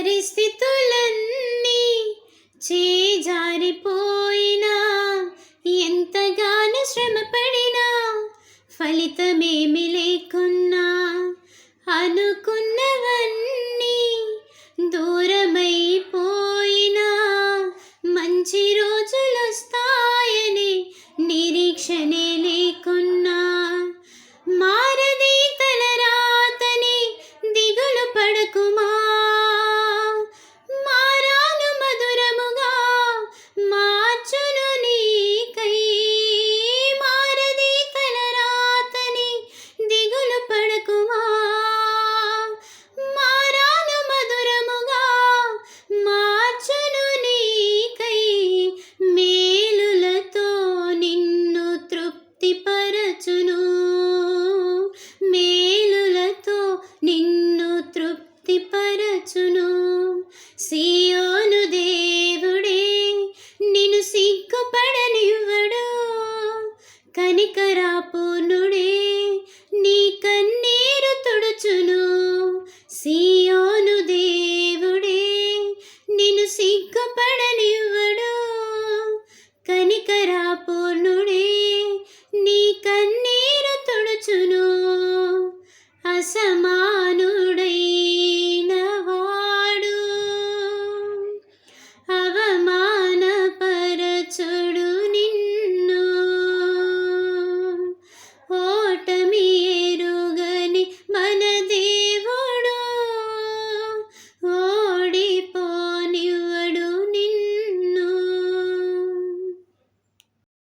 పరిస్థితులన్నీ చేజారిపోయినా, ఎంతగానో శ్రమపడినా ఫలితమేమి లేకున్నా, అనుకున్నవన్నీ దూరమైపోయినా మంచి రోజులొస్తాయని నిరీక్షణే లేకున్నా, మారది తలరాతని దిగులు పడకుమా, మారాను మధురముగా మార్చును నీకై. మారది తలరాతని దిగులు పడకుమా, మారాను మధురముగా మార్చును నీకై. మేలులతో నిన్ను తృప్తిపరచును, మేలులతో నిన్ను తృప్తిపరచును. సీయోను దేవుడే నిన్ను సిగ్గుపడనివ్వడు, కనికరాపూర్ణుడే నీ కన్నీరు తుడుచును.